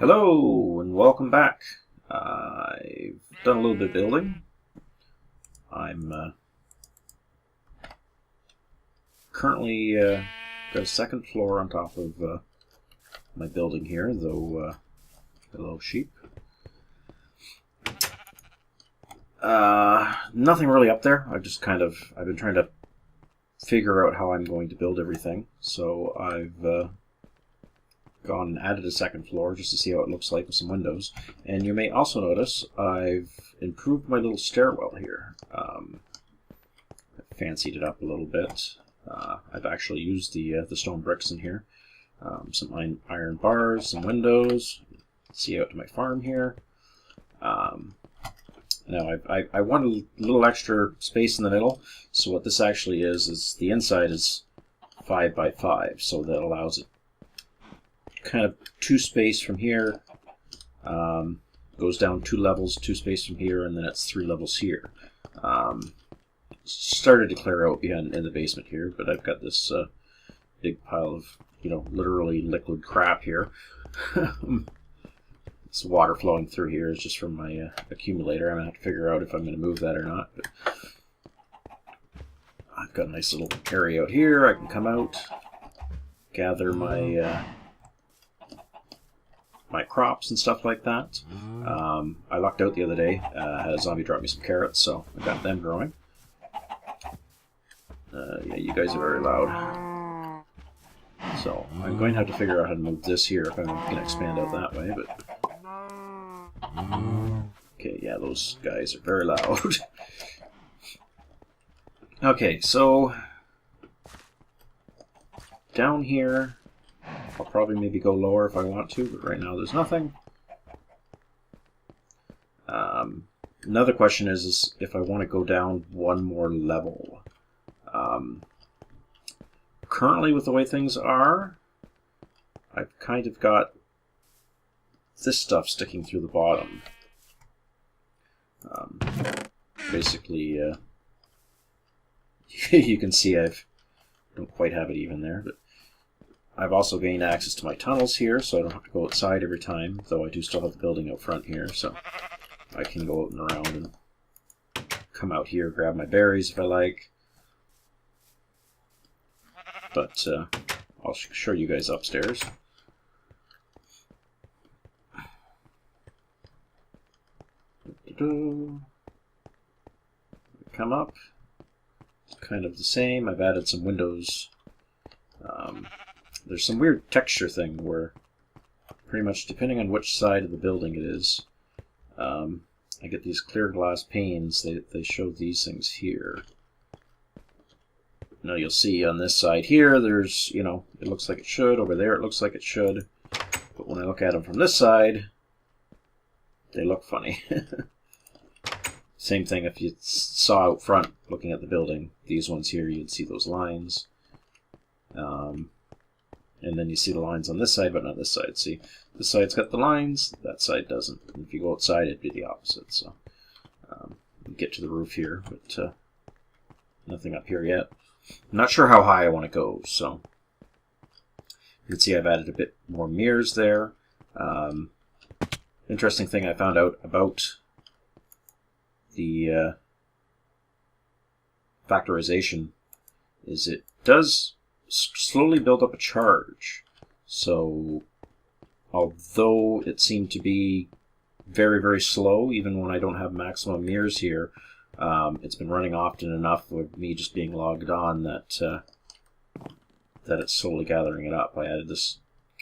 Hello and welcome back. I've done a little bit of building. I'm currently got a second floor on top of my building here, though hello sheep. Nothing really up there. I've been trying to figure out how I'm going to build everything. So I've gone and added a second floor just to see how it looks like with some windows. And you may also notice I've improved my little stairwell here. I've fancied it up a little bit. I've actually used the stone bricks in here. Some iron bars, some windows. See out to my farm here. Now I wanted a little extra space in the middle, so what this actually is the inside is 5 by 5, so that allows it kind of 2 space from here, goes down 2 levels, 2 space from here, and then it's 3 levels here. Started to clear out behind in the basement here, but I've got this big pile of, literally liquid crap here. This water flowing through here is just from my accumulator. I'm going to have to figure out if I'm going to move that or not. But I've got a nice little area out here. I can come out, gather my my crops and stuff like that. I lucked out the other day. Had a zombie drop me some carrots, so I got them growing. Yeah, you guys are very loud. So I'm going to have to figure out how to move this here if I'm going to expand out that way. But okay, yeah, those guys are very loud. Okay, so down here, I'll probably maybe go lower if I want to, but right now there's nothing. Another question is if I want to go down one more level. Currently, with the way things are, I've kind of got this stuff sticking through the bottom. Basically, you can see I don't quite have it even there, but I've also gained access to my tunnels here, so I don't have to go outside every time, though I do still have the building out front here, so I can go out and around and come out here, grab my berries if I like. But I'll show you guys upstairs. Come up. It's kind of the same. I've added some windows. There's some weird texture thing where pretty much depending on which side of the building it is, I get these clear glass panes. They show these things here. Now you'll see on this side here, there's, it looks like it should. Over there it looks like it should. But when I look at them from this side, they look funny. Same thing if you saw out front looking at the building. These ones here, you'd see those lines. And then you see the lines on this side, but not this side. See, this side's got the lines, that side doesn't. And if you go outside, it'd be the opposite. So, get to the roof here, but nothing up here yet. I'm not sure how high I want to go, so you can see I've added a bit more mirrors there. Interesting thing I found out about the factorization is it does slowly build up a charge. So although it seemed to be very, very slow, even when I don't have maximum mirrors here, it's been running often enough with me just being logged on that that it's slowly gathering it up. I added this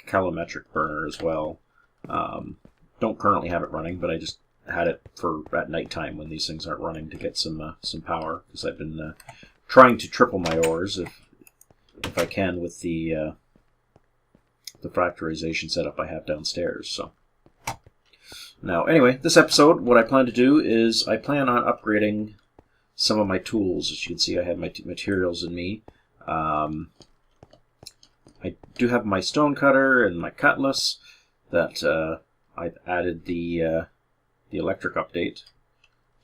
calorimetric burner as well. Don't currently have it running, but I just had it for at nighttime when these things aren't running to get some power, because I've been trying to triple my ores if I can with the factorization setup I have downstairs. So now, anyway, this episode, what I plan to do is I plan on upgrading some of my tools. As you can see, I have my materials in me. I do have my stone cutter and my cutlass that I've added the electric update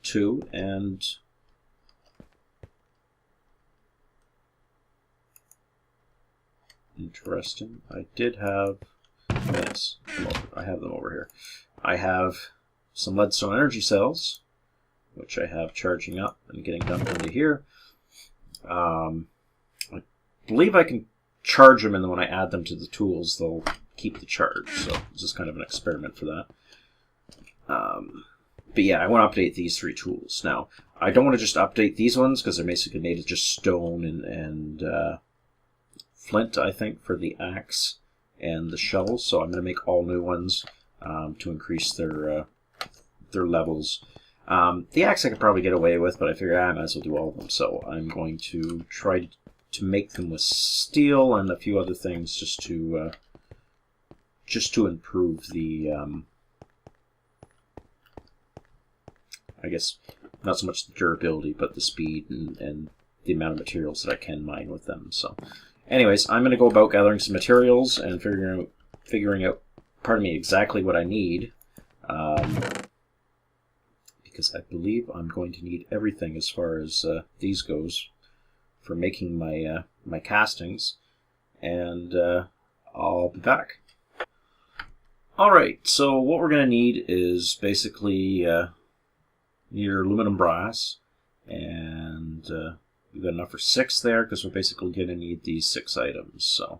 to, and interesting, I did have Yes, I have them over here. I have some leadstone energy cells, which I have charging up and getting dumped into here. I believe I can charge them, and then when I add them to the tools, they'll keep the charge. So this is kind of an experiment for that. But yeah, I want to update these 3 tools. Now, I don't want to just update these ones because they're basically made of just stone and flint, I think, for the axe and the shovel. So I'm going to make all new ones to increase their levels. The axe I could probably get away with, but I figured I might as well do all of them. So I'm going to try to make them with steel and a few other things just to improve the I guess not so much the durability, but the speed and the amount of materials that I can mine with them. So, anyways, I'm going to go about gathering some materials and figuring out, pardon me, exactly what I need, because I believe I'm going to need everything as far as these goes for making my my castings, and I'll be back. All right, so what we're going to need is basically your aluminum brass, and we've got enough for 6 there because we're basically going to need these 6 items. So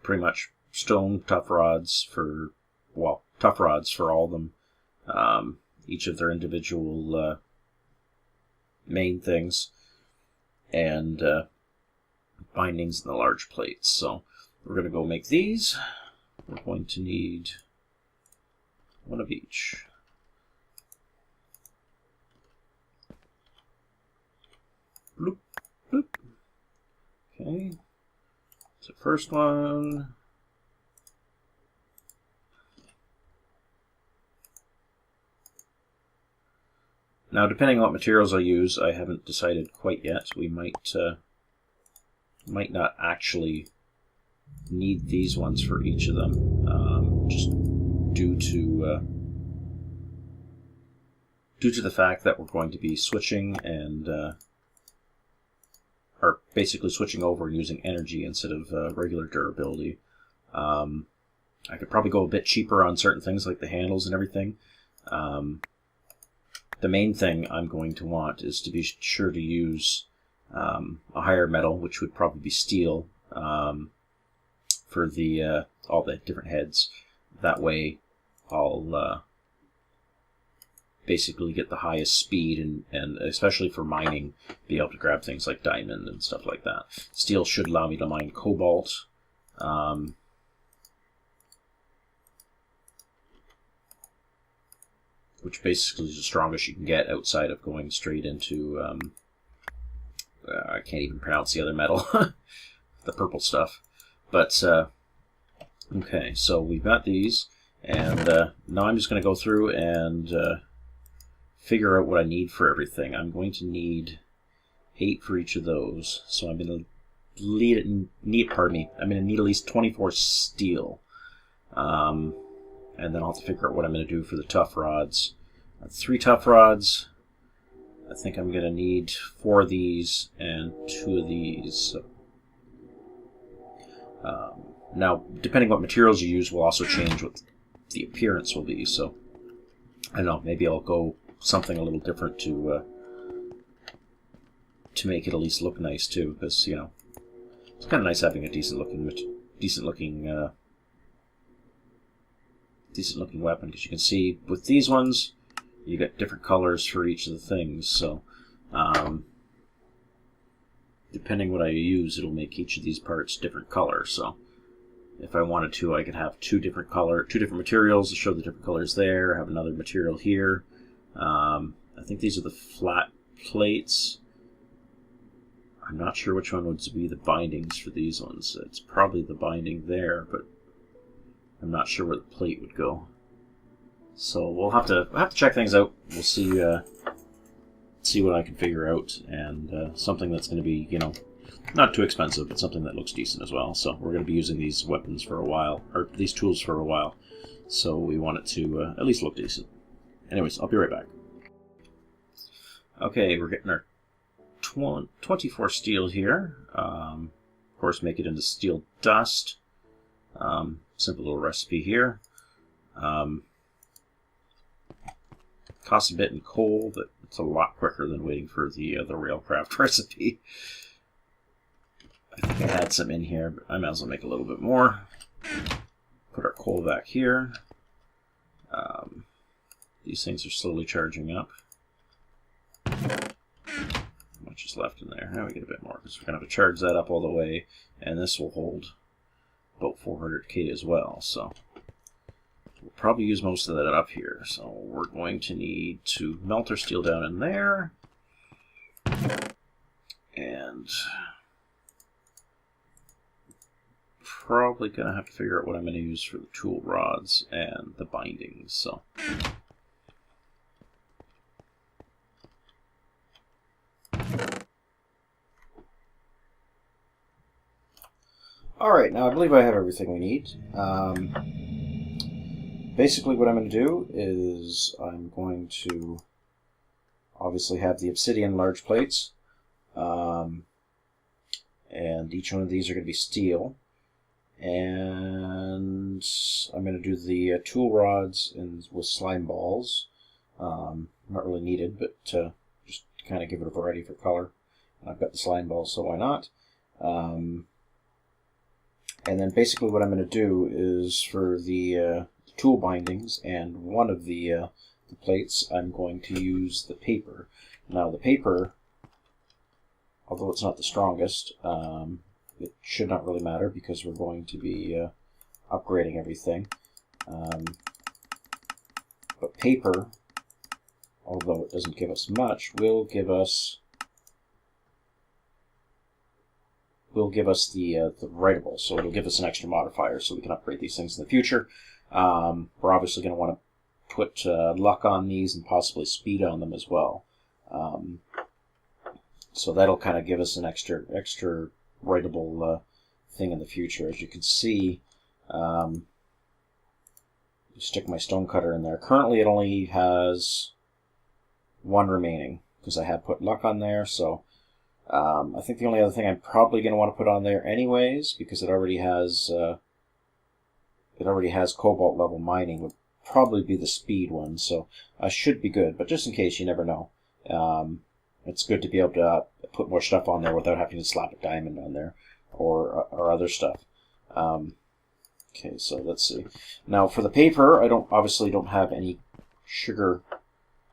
pretty much stone tough rods for, well, tough rods for all of them, each of their individual main things, and bindings in the large plates. So we're going to go make these. We're going to need 1 of each. Bloop, bloop. Okay, so first one. Now, depending on what materials I use, I haven't decided quite yet. We might not actually need these ones for each of them, just due to the fact that we're going to be switching and or basically switching over and using energy instead of regular durability. I could probably go a bit cheaper on certain things like the handles and everything. The main thing I'm going to want is to be sure to use a higher metal, which would probably be steel, for the all the different heads. That way I'll basically get the highest speed, and especially for mining, be able to grab things like diamond and stuff like that. Steel should allow me to mine cobalt. Which basically is the strongest you can get outside of going straight into, I can't even pronounce the other metal, the purple stuff. But, okay, so we've got these, and now I'm just going to go through and figure out what I need for everything. I'm going to need 8 for each of those, so I'm going to need at least 24 steel. And then I'll have to figure out what I'm going to do for the tough rods. 3 tough rods. I think I'm going to need 4 of these and 2 of these. Now, depending what materials you use will also change what the appearance will be. So, I don't know, maybe I'll go something a little different to make it at least look nice too, because you know it's kind of nice having a decent looking weapon, because you can see with these ones you get different colors for each of the things, so depending what I use, it'll make each of these parts different colors. So if I wanted to, I could have two different materials to show the different colors there, have another material here. I think these are the flat plates. I'm not sure which one would be the bindings for these ones. It's probably the binding there, but I'm not sure where the plate would go. So we'll have to check things out. We'll see what I can figure out, and something that's going to be, you know, not too expensive, but something that looks decent as well. So we're going to be using these weapons for a while, or these tools for a while. So we want it to at least look decent. Anyways, I'll be right back. Okay, we're getting our 24 steel here. Of course, make it into steel dust. Simple little recipe here. Costs a bit in coal, but it's a lot quicker than waiting for the Railcraft recipe. I think I had some in here, but I might as well make a little bit more. Put our coal back here. These things are slowly charging up. How much is left in there? Now we get a bit more, because we're going to have to charge that up all the way, and this will hold about 400k as well. So we'll probably use most of that up here. So we're going to need to melt our steel down in there, and probably going to have to figure out what I'm going to use for the tool rods and the bindings. So alright, now I believe I have everything we need. Basically what I'm going to do is I'm going to obviously have the obsidian large plates, and each one of these are going to be steel, and I'm going to do the tool rods with slime balls. Not really needed, but just to kind of give it a variety for color. And I've got the slime balls, so why not? And then basically what I'm going to do is for the tool bindings and one of the plates, I'm going to use the paper. Now the paper, although it's not the strongest, it should not really matter because we're going to be upgrading everything. But paper, although it doesn't give us much, will give us the writable, so it'll give us an extra modifier so we can upgrade these things in the future. We're obviously going to want to put luck on these and possibly speed on them as well. So that'll kind of give us an extra writable thing in the future. As you can see, stick my stone cutter in there. Currently it only has one remaining because I had put luck on there, so I think the only other thing I'm probably going to want to put on there anyways, because it already has cobalt level mining, would probably be the speed one, so I should be good, but just in case, you never know. It's good to be able to put more stuff on there without having to slap a diamond on there or other stuff. Okay, so let's see. Now for the paper, I obviously don't have any sugar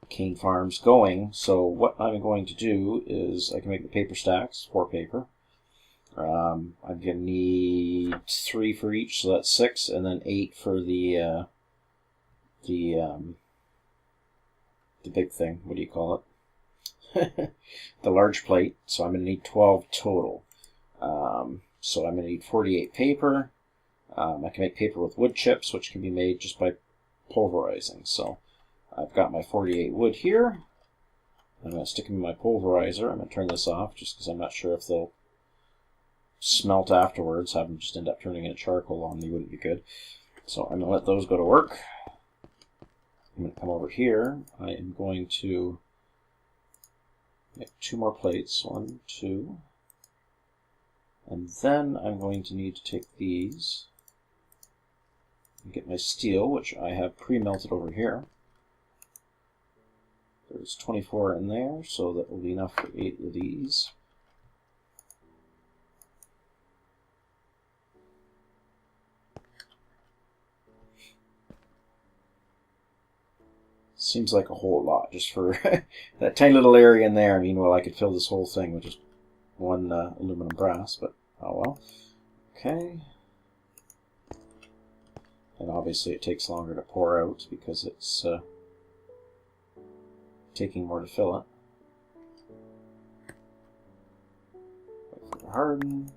cane farms going, so what I'm going to do is I can make the paper stacks for paper. I'm going to need 3 for each, so that's 6, and then 8 for the big thing. What do you call it? The large plate. So I'm going to need 12 total. So I'm going to need 48 paper. I can make paper with wood chips, which can be made just by pulverizing. So I've got my 48 wood here. I'm going to stick them in my pulverizer. I'm going to turn this off just because I'm not sure if they'll smelt afterwards. Have them just end up turning into charcoal on me wouldn't be good. So I'm going to let those go to work. I'm going to come over here. I am going to make 2 more plates. 1, 2. And then I'm going to need to take these and get my steel, which I have pre-melted over here. There's 24 in there, so that will be enough for 8 of these. Seems like a whole lot just for that tiny little area in there. I mean, well, I could fill this whole thing with just one aluminum brass, but oh well. Okay. And obviously it takes longer to pour out because it's taking more to fill it. Wait for it to harden.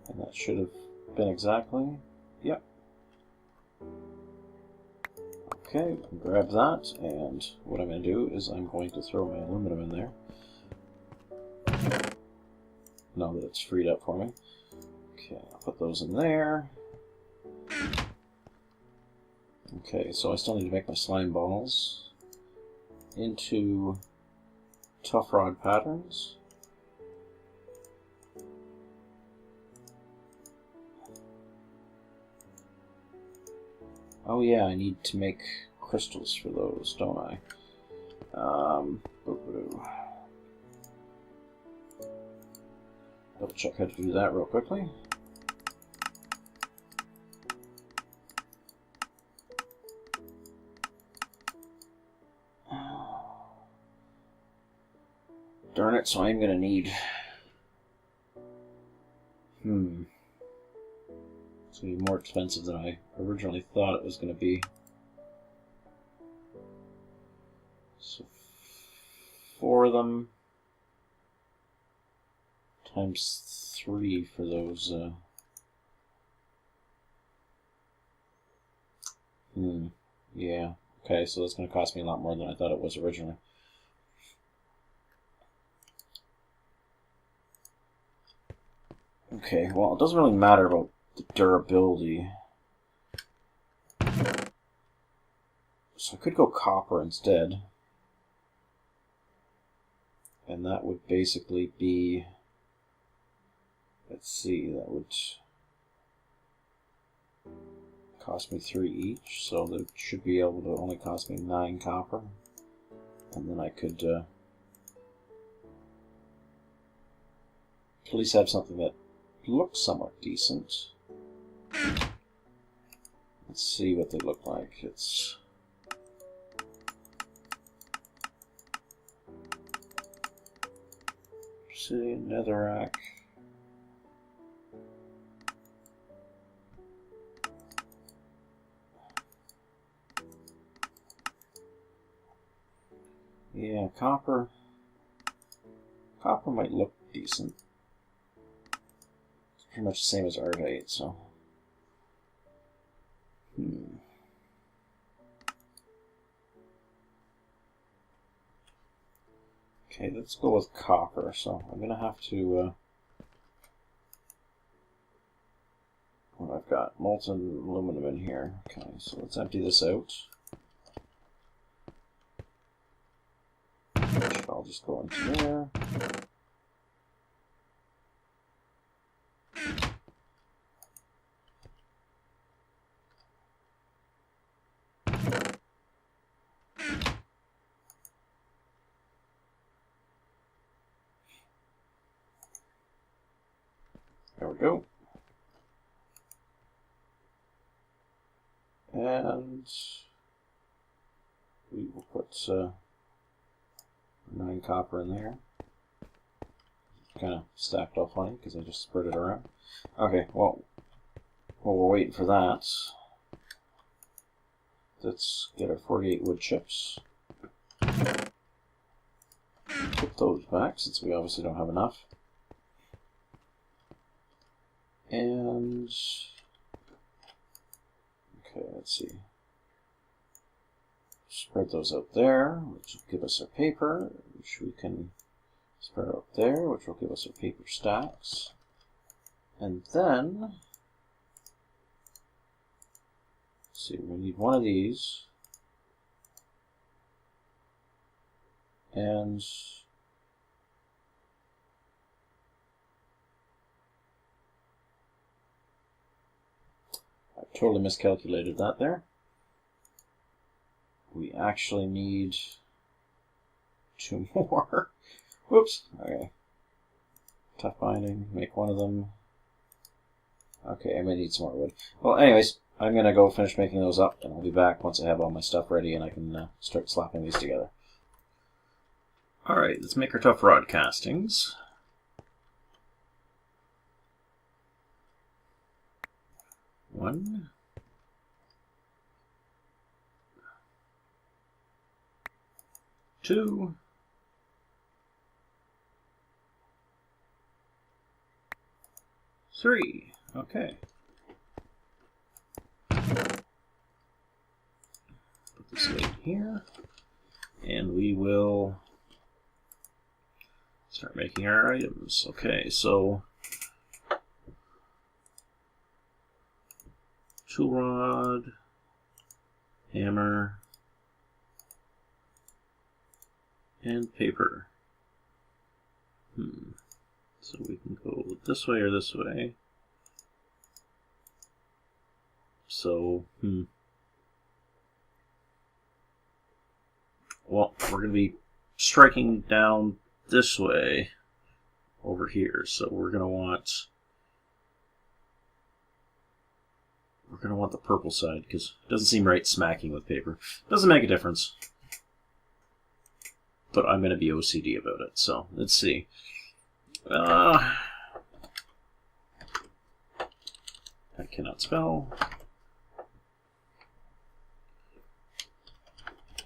And that should have been exactly, yep. Okay, grab that, and what I'm going to do is I'm going to throw my aluminum in there. Now that it's freed up for me. Okay, I'll put those in there. Okay, so I still need to make my slime balls into tough rod patterns. Oh yeah, I need to make crystals for those, don't I? Double check how to do that real quickly. Darn it, so I'm gonna need... It's gonna be more expensive than I originally thought it was gonna be. So 4 of them times 3 for those. Yeah. Okay, so that's gonna cost me a lot more than I thought it was originally. Okay, well, it doesn't really matter about the durability. So I could go copper instead. And that would basically be... Let's see, that would cost me 3 each. So that should be able to only cost me 9 copper. And then I could at least have something that looks somewhat decent. Let's see what they look like. It's obsidian, netherrack. Yeah, copper. Copper might look decent. It's pretty much the same as Ardite, so. Okay, let's go with copper. So I'm gonna have to. Well, I've got molten aluminum in here. Okay, so let's empty this out. I'll just go into there. There we go. And we will put 9 copper in there. Kind of stacked all funny because I just spread it around. Okay, well, while we're waiting for that, let's get our 48 wood chips. Put those back since we obviously don't have enough. And okay, let's see. Spread those out there, which will give us our paper, which we can spread out there, which will give us our paper stacks. And then, let's see, we need one of these. And I totally miscalculated that there. We actually need 2 more. Whoops. Okay. Tough binding. Make one of them. Okay, I may need some more wood. Well, anyways, I'm going to go finish making those up, and I'll be back once I have all my stuff ready and I can start slapping these together. Alright, let's make our tough rod castings. One. 2. 3. Okay. Put this in here. And we will start making our items. Okay, so tool rod, hammer, and paper. this way or this way. So, well, we're going to be striking down this way over here. So we're going to want the purple side because it doesn't seem right smacking with paper. Doesn't make a difference. But I'm going to be OCD about it. So let's see. I cannot spell.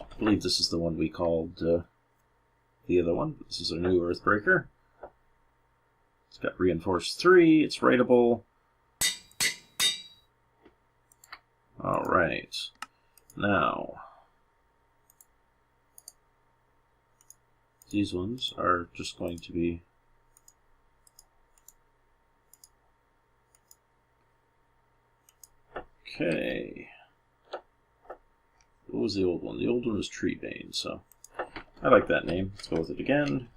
I believe this is the one we called the other one. This is a new Earthbreaker. It's got reinforced 3. It's writable. Alright. Now, these ones are just going to be okay. What was the old one? The old one was Treebane, so I like that name. Let's go with it again.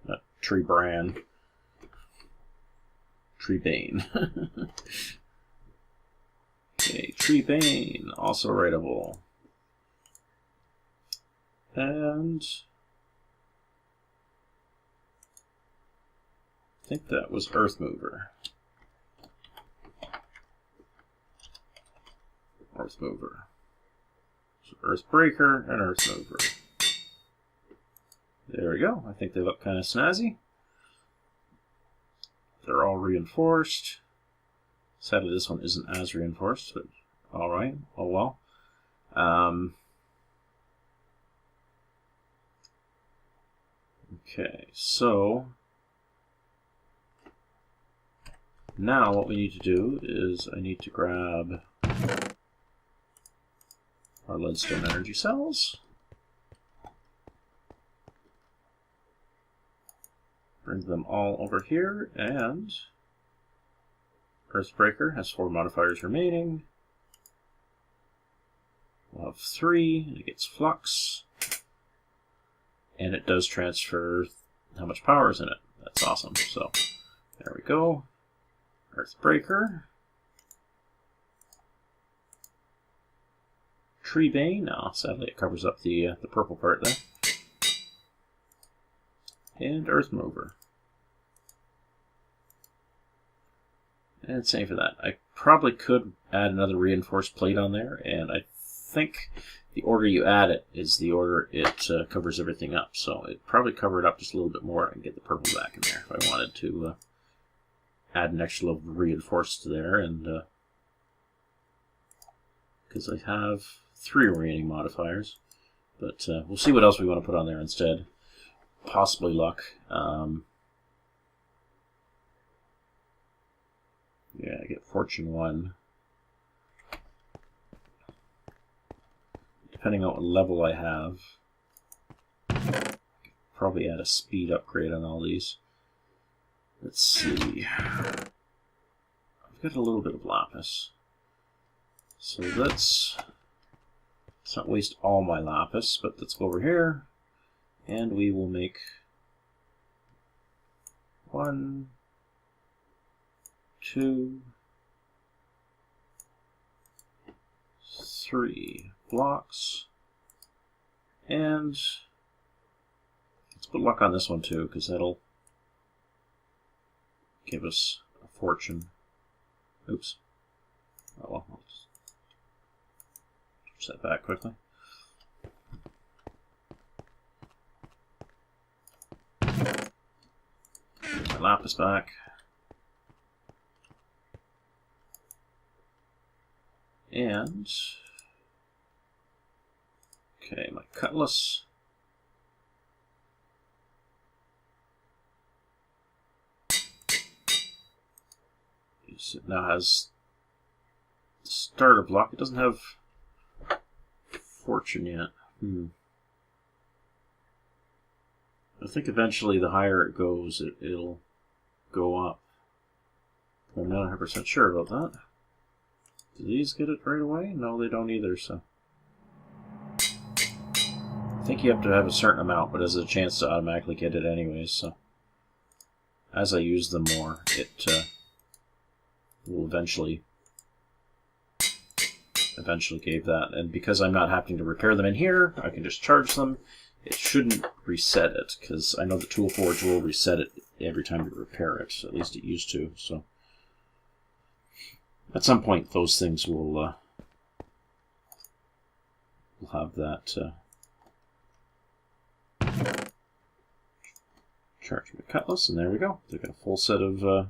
Not Treebran. Treebane. Okay, Treebane, also writable. And I think that was Earthmover. Earthmover. So Earthbreaker and Earthmover. There we go. I think they look kind of snazzy. They're all reinforced. Sadly, this one isn't as reinforced, but alright. Oh well. Okay, so now what we need to do is I need to grab our leadstone energy cells. Bring them all over here, and Earthbreaker has 4 modifiers remaining. We'll have 3, and it gets Flux. And it does transfer how much power is in it. That's awesome. So, there we go. Earthbreaker. Treebane. No, sadly it covers up the purple part there. And Earthmover. And same for that. I probably could add another reinforced plate on there, and I think the order you add it is the order it covers everything up. So it probably cover it up just a little bit more and get the purple back in there if I wanted to add an extra level of reinforced there, and because I have 3 remaining modifiers, but we'll see what else we want to put on there instead. Possibly luck. Yeah, I get Fortune 1. Depending on what level I have, probably add a speed upgrade on all these. Let's see. I've got a little bit of lapis. So let's not waste all my lapis, but let's go over here and we will make 1, 2, 3 blocks, and let's put luck on this one too, because that'll give us a fortune. Oops. Oh well, I'll just push that back quickly. Get my lapis back. And okay, my cutlass. It now has starter block. It doesn't have fortune yet. I think eventually the higher it goes, it'll go up. I'm not 100% sure about that. Do these get it right away? No, they don't either, so. I think you have to have a certain amount, but there's a chance to automatically get it anyways, so. as I use them more, it will eventually gave that. And because I'm not having to repair them in here, I can just charge them. It shouldn't reset it, because I know the Tool Forge will reset it every time you repair it. At least it used to. So at some point, those things will have that charge my cutlass, and there we go. They've got a full set of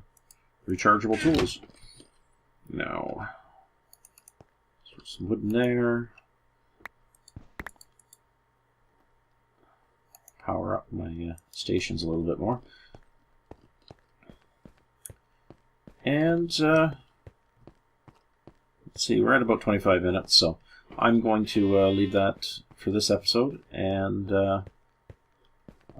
rechargeable tools. Now, throw some wood in there. Power up my stations a little bit more. And let's see, we're at about 25 minutes, so I'm going to leave that for this episode, and I'm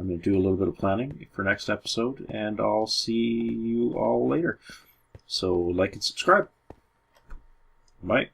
going to do a little bit of planning for next episode, and I'll see you all later. So like and subscribe. Bye.